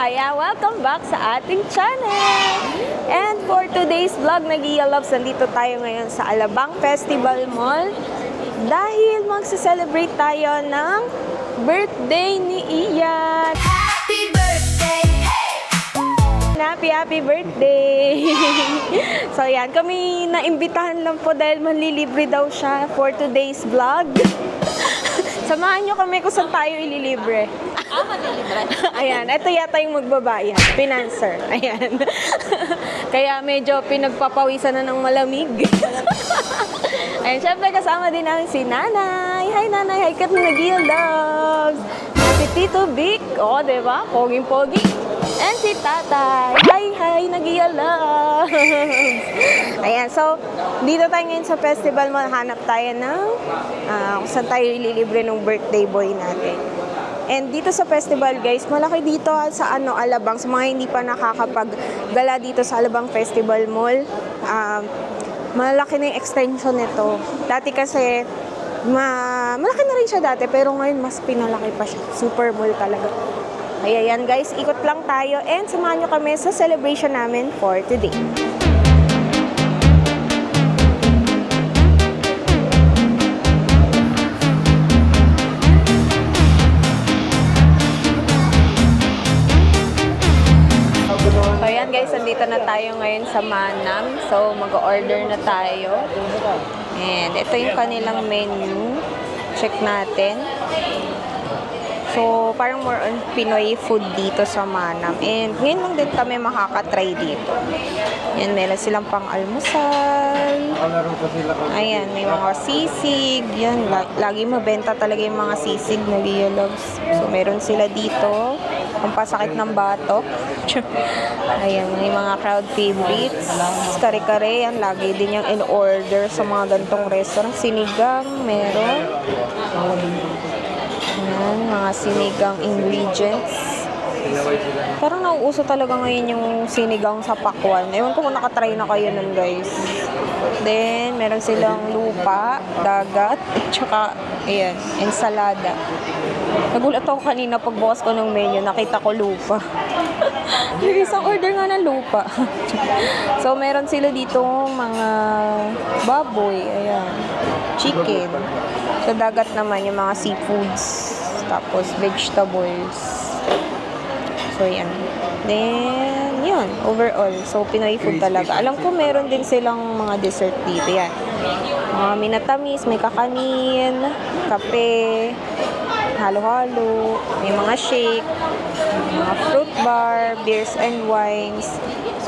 Kaya welcome back sa ating channel! And for today's vlog, nag-i-loves, nandito tayo ngayon sa Alabang Festival Mall dahil magse-celebrate tayo ng birthday ni Ian. Happy birthday! Happy birthday! So yan, kami naimbitahan lang po dahil manlilibre daw siya for today's vlog. Samahan nyo kami kung saan tayo ililibre. Manlilibre. Ayan, ito yata yung magbabayad. Financer. Ayan. Kaya medyo pinagpapawisan na ng malamig. Ayan, syempre kasama din namin si Nanay. Hi Nanay, hi Kat Nag-i-loves. Si Tito Vic. O, diba? Poging-pogi. And si Tatay. Hi, Nag-i-loves. Ayan, so, dito tayo ngayon sa festival. Hanap tayo ng kung saan tayo ililibre ng birthday boy natin. And dito sa festival, guys, malaki dito sa Alabang. Sa mga hindi pa nakakapaggala dito sa Alabang Festival Mall, malaki na yung extension nito. Dati kasi, malaki na rin siya dati, pero ngayon mas pinalaki pa siya. Super mall talaga. Kaya yan, guys, ikot lang tayo and samahan nyo kami sa celebration namin for today. So ayan guys, nandito na tayo ngayon sa Manam. So mag-order na tayo. And ito yung kanilang menu. Check natin. So parang more on Pinoy food dito sa Manam. And ngayon lang din kami makaka-try dito. Yan, meron silang pang-almusal. Ayan, may mga sisig. Yan, lagi mabenta talaga yung mga sisig na Nag-i-loves. So meron sila dito. Ang pasakit ng batok. Ayan, may mga crowd favorites. Kare-kare, yan. Lagi din yung in-order sa mga gantong restaurant. Sinigang, meron. Ayan, mga sinigang ingredients. Parang nauuso talaga ngayon yung sinigang sa pakwan. Ewan ko kung nakatry na kayo nun, guys. Then, meron silang lupa, dagat, at saka, ayan, ensalada. Nagulat ako kanina pagbukas ko ng menu, nakita ko lupa. Isang order nga ng lupa. So, meron sila dito mga baboy, ayan, chicken. Sa dagat naman, yung mga seafoods, tapos vegetables. So, yan. Then, yun, overall. So, Pinoy food talaga. Alam ko, meron din silang mga dessert dito. Yan. Mga minatamis, may kakanin, kape, halo-halo, may mga shake, mga fruit bar, beers and wines.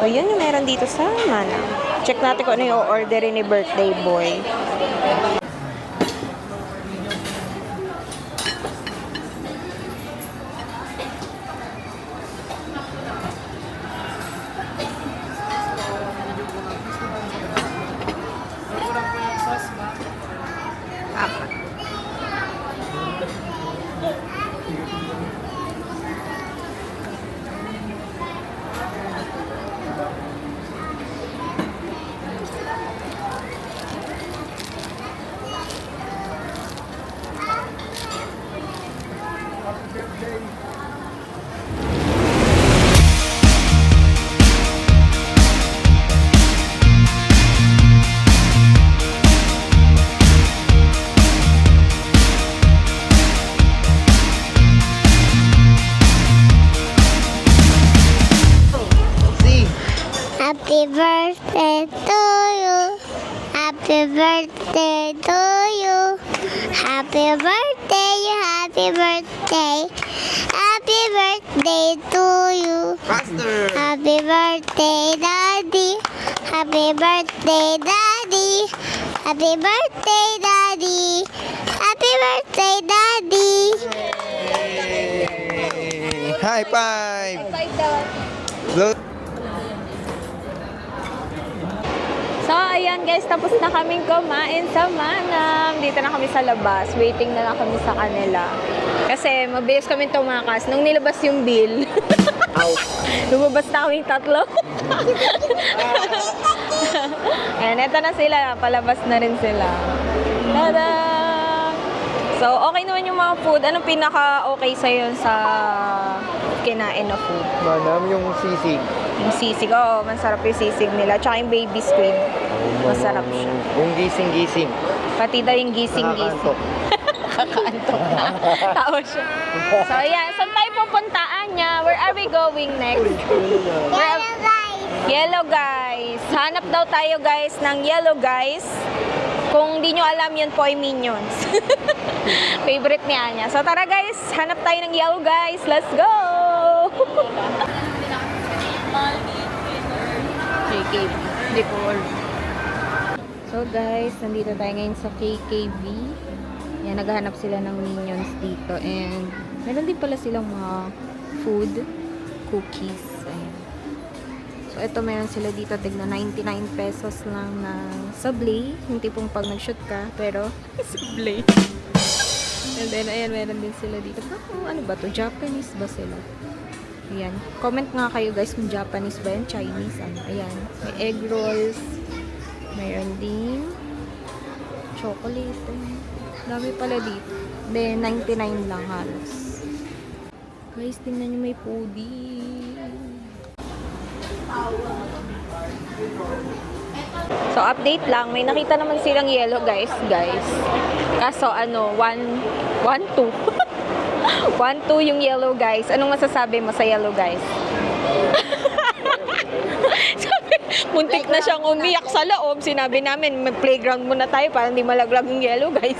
So, yun yung meron dito sa Manam. Check natin kung ano yung orderin ni birthday boy. Happy birthday to you. Happy birthday to you. Happy birthday, happy birthday. Happy birthday to you. Faster! Happy birthday, Daddy. Happy birthday, Daddy. Happy birthday, Daddy. Happy birthday, Daddy. High five! Blow. So, ayan guys, tapos na kaming kumain sa Manam. Dito na kami sa labas. Waiting na lang kami sa kanila. Kasi mabilis kami tumakas. Nung nilabas yung bill, lumabas na kaming tatlo. Ayan, eto na sila. Palabas na rin sila. Tada! So, okay naman yung mga food. Anong pinaka-okay sa'yo sa kinain na food? Manam yung sisig. Yung sisig. Oo, masarap yung sisig nila. Tsaka yung baby squid. Masarap siya. Yung gising-gising. Pati daw yung gising-gising. Kakaantok na. Tawa siya. So, ayan. Saan tayo pupuntaan niya? Where are we going next? Yellow guys. Yellow guys. Hanap daw tayo guys ng yellow guys. Kung di nyo alam, yun po ay Minions. Favorite ni Anya. So tara guys, hanap tayo ng yellow guys. Let's go! KKV. Decor. So guys, nandito tayo ngayon sa KKV. Yan, naghahanap sila ng Minions dito. And meron din pala silang mga food, cookies. Ayan. So, ito meron sila dito. Tignan, 99 pesos lang ng sablay. Yung tipong pag nag-shoot ka. Pero, sablay. And then, ayan, meron din sila dito. Oh, ano ba to? Japanese ba sila? Ayan. Comment nga kayo guys kung Japanese ba yan? Chinese? Ano? Ayan. May egg rolls. Mayroon din chocolate. Dami pala dito. Then, 99 lang halos. Guys, tingnan nyo may pudding. So, update lang. May nakita naman silang yellow, guys. Kaso, 1-2. 1-2 yung yellow, guys. Anong masasabi mo sa yellow, guys? Sabi, muntik na siyang umiyak sa loob. Sinabi namin, mag-playground muna tayo para hindi malaglag yung yellow, guys.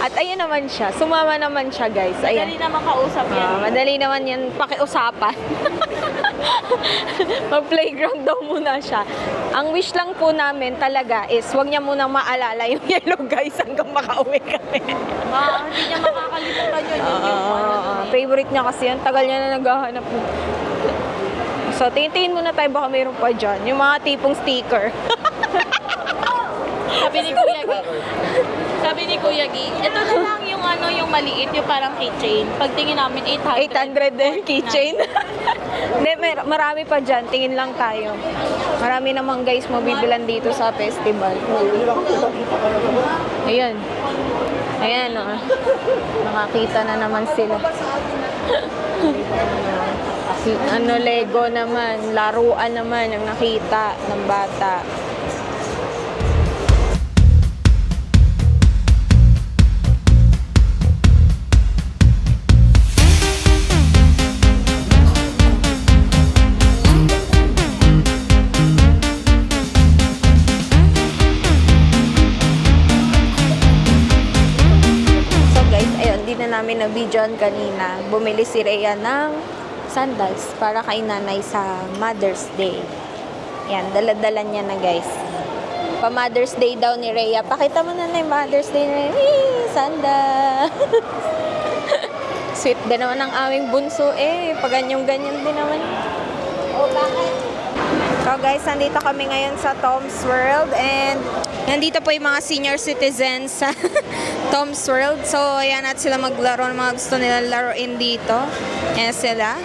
At ayun naman siya. Sumama naman siya, guys. Ayan. Madali naman kausap yan. Madali naman yan pakiusapan. Mag-playground daw muna siya. Ang wish lang po namin talaga is wag niya munang maalala yung yellow guys hanggang makauwi kami. Hindi niya makakalimutan yun. Favorite niya kasi yan. Tagal niya na naghahanap. So, tingin muna tayo baka mayroon pa dyan. Yung mga tipong sticker. Sabi ni Kuya Gi, ito na lang yung yung maliit, yung parang keychain. Pagtingin namin, 800. 800 din keychain. Hindi, marami pa dyan. Tingin lang tayo. Marami naman guys mabibilan dito sa festival. Ayan. Ayan, oh. Nakakita na naman sila. Lego naman. Laruan naman ang nakita ng bata. Namin na videoan kanina, bumili si Rhea ng sandals para kay nanay sa Mother's Day. Yan, dala-dala niya na guys. Pa Mother's Day daw ni Rhea. Pakita mo na yung Mother's Day na sandal. Sweet din naman ang aming bunso pag ganyan din naman. So guys, nandito kami ngayon sa Tom's World and nandito po yung mga senior citizens sa Tom's World. So, ayan at sila maglaro ng mga gusto nila laruin dito. Ayan sila.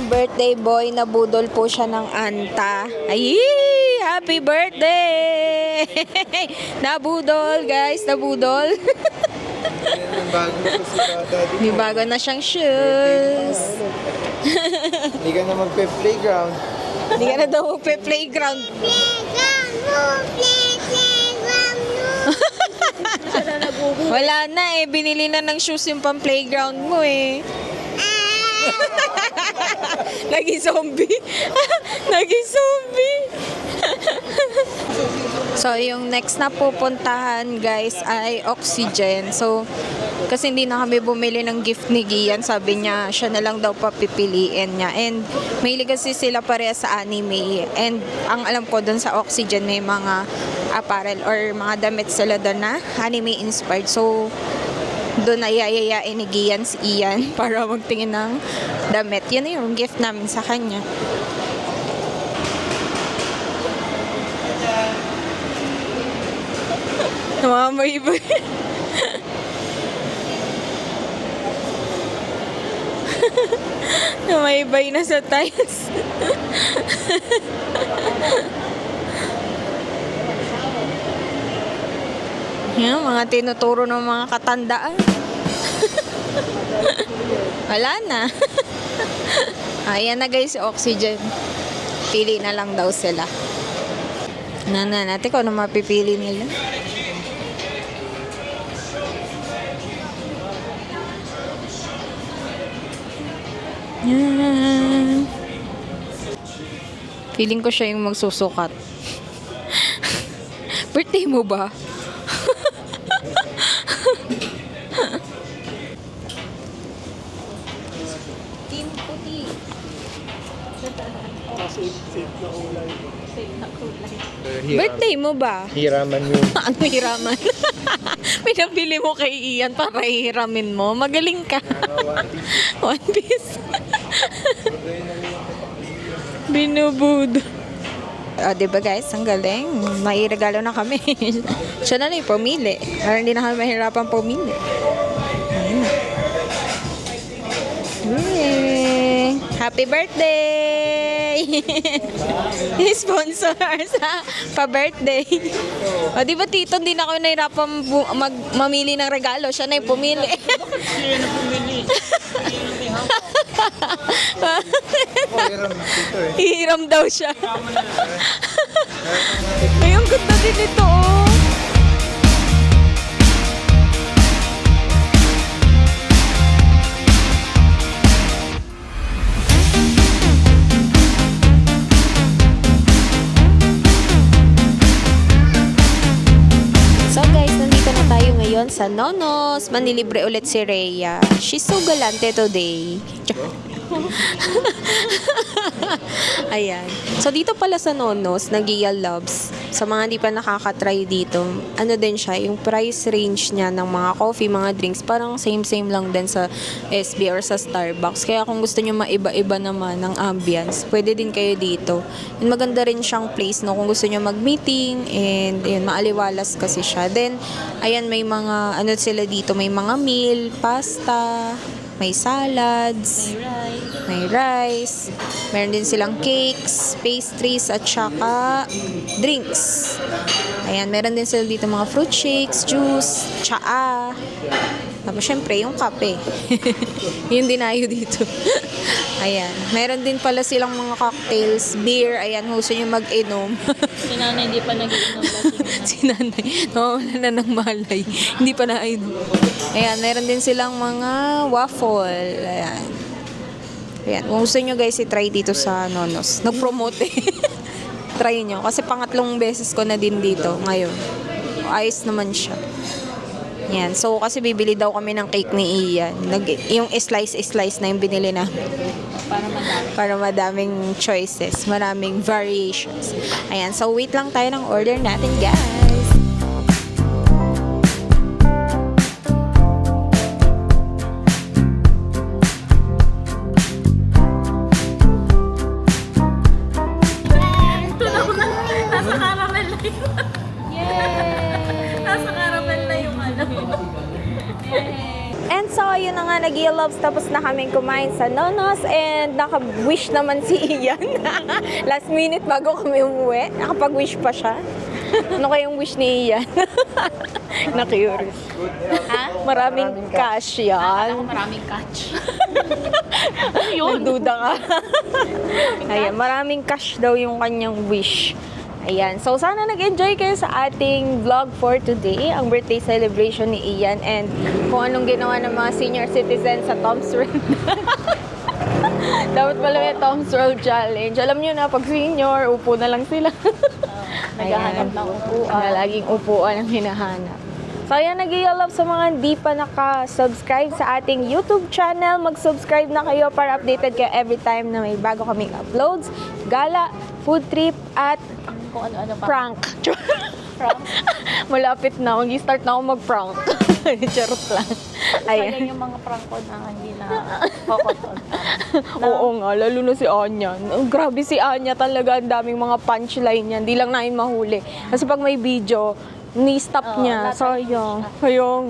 Birthday boy, nabudol po siya ng anta. Ay, happy birthday! Nabudol, guys, nabudol. May bago na siyang shoes. Hindi ka na magpe-playground. Hindi ka na daw magpe-playground. Wala na binili na ng shoes yung pang-playground mo Naging zombie. Naging zombie. So, yung next na pupuntahan, guys, ay Oxygen. So, kasi hindi na kami bumili ng gift ni Gian. Sabi niya, siya na lang daw papipiliin niya. And, mahilig kasi sila pareha sa anime. And, ang alam ko dun sa Oxygen, may mga apparel or mga damit sila doon na anime-inspired. So, Doon ay yayayain ni Gian si Ian para magtingin ng damit. Yun na yung gift namin sa kanya. Namamaybay. Namaybay na sa tiles. Yan, mga tinuturo ng mga katandaan. Wala na. Ayan na guys, oxygen. Pili na lang daw sila. Natin kung ano mapipili nila. Yan. Feeling ko siya yung magsusukat. Birthday mo ba? Team puti. Birthday mo ba? Hiraman yun. Ang hiraman. Pinabili mo kay Ian para hiramin mo. Magaling ka. One Piece. Binubudo. Diba guys, ang galing. May regalo na kami. Siya na lang yung pumili. Para hindi na kami mahirapan pumili. Ayun na. Yay! Happy birthday! Sponsor sa pa-birthday. O, di ba tito, hindi na ako nahirapan mamili ng regalo. Siya na yung pumili. Siya na pumili. Hihiram daw siya. Ay, ang ganda din ito, oh. So guys, nandito na tayo ngayon sa Nonos. Manilibre ulit si Rhea. She's so galante today. Ayan. So, dito pala sa Nonos, Nagia Loves. Sa mga hindi pa nakakatry dito, ano din siya, yung price range niya ng mga coffee, mga drinks, parang same-same lang din sa SB or sa Starbucks. Kaya kung gusto nyo maiba-iba naman ng ambience, pwede din kayo dito. And maganda rin siyang place, no, kung gusto nyo mag-meeting, and yun, maaliwalas kasi siya. Then, ayan, may mga, ano sila dito, may mga meal, pasta, may salads, may rice, meron din silang cakes, pastries, at saka drinks. Ayan, meron din sila dito mga fruit shakes, juice, tsaa. Tapos syempre, yung kape. Yung dinayo dito. Ayan, meron din pala silang mga cocktails, beer. Ayan, gusto nyo mag-inom. Si nanay hindi pa nag-iinom Si nanay, nawawala na ng malay. Hindi pa nainom. Ayan, meron din silang mga waffle. Ayan. Ayan, kung gusto nyo guys, i-try dito sa Nonos. Nag-promote eh. Try nyo. Kasi pangatlong beses ko na din dito ngayon. Ayos naman siya. Yan. So, kasi bibili daw kami ng cake ni Ian. Yung slice na yung binili na. Para madaming choices. Maraming variations. Ayan. So, wait lang tayo ng order natin, guys. Nasa caramel na yun. Yay! Nasa caramel na yung ano. And so, yun na nga, nag-i-loves. Tapos na kaming kumain sa Nonos. And naka-wish naman si Ian. Last minute bago kami umuwi. Nakapag-wish pa siya. Ano kayong wish ni Ian? Na-curious. Ha? Maraming cash yan. Ako maraming catch. Ano yun? Nagduda ka. Ayan, maraming cash daw yung kanyang wish. Ayan. So, sana nag-enjoy kayo sa ating vlog for today. Ang birthday celebration ni Ian and kung anong ginawa ng mga senior citizens sa Tom's World. Dapat pala may Tom's World Challenge. Alam nyo na, pag senior, upo na lang sila. Naghahanap ng upuan. Laging upuan ang hinahanap. So, ayan, nag-i-love sa mga hindi pa naka-subscribe sa ating YouTube channel. Mag-subscribe na kayo para updated kayo every time na may bago kaming uploads, gala, food trip, at Kung ano-ano pa. prank. Prank? Malapit na. Mag-start na ako mag-prank. Charot lang. Ayan. Sayang yung mga prank ko na hindi na kokotol. Oo nga, lalo na si Anya. Grabe si Anya talaga, ang daming mga punchline niya. Hindi lang namin mahuli. Kasi pag may video, ni-stop Oo, niya. natapos Sayang. Ayun.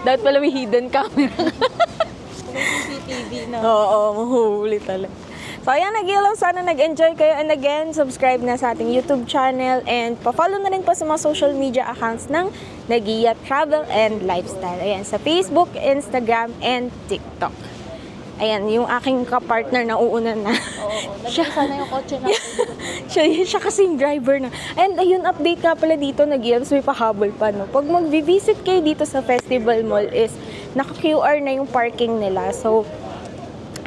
Dapat pala may hidden camera. CCTV na. Oo, mahuli talaga. So, ayan, nag-ilaw. Sana nag-enjoy kayo. And again, subscribe na sa ating YouTube channel. And pa-follow na rin po sa mga social media accounts ng Nagia Travel and Lifestyle. Ayan, sa Facebook, Instagram, and TikTok. Ayan, yung aking kapartner na uuna na. Oo, nag-isa na yung kotse natin. siya kasi yung driver na. And ayun, update ka pala dito, nag-iams, may pahabol pa, no? Pag mag-visit kayo dito sa Festival Mall is, naka-QR na yung parking nila. So,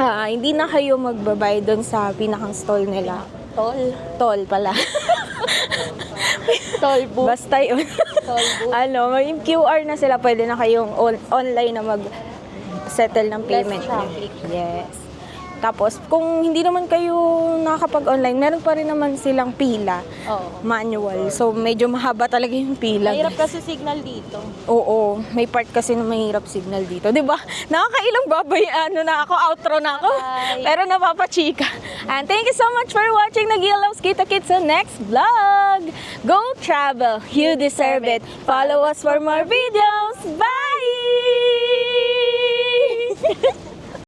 hindi na kayo magbabayad doon sa pinakang stall nila. Toll pala. Toll booth. Basta yun. Toll booth. May QR na sila, pwede na kayong online na mag-settle ng payment. traffic. Yes. Tapos, kung hindi naman kayo nakakapag-online, meron pa rin naman silang pila, Oo. manual. So, medyo mahaba talaga yung pila. Mahirap kasi signal dito. Oo, may part kasi na mahirap signal dito. 'Di ba? Nakakailang babay, na ako, outro na ako. Bye. Pero napapachika. And thank you so much for watching Nagia Loves Kita Kids sa next vlog. Go travel, you deserve it. Follow us for more videos. Bye!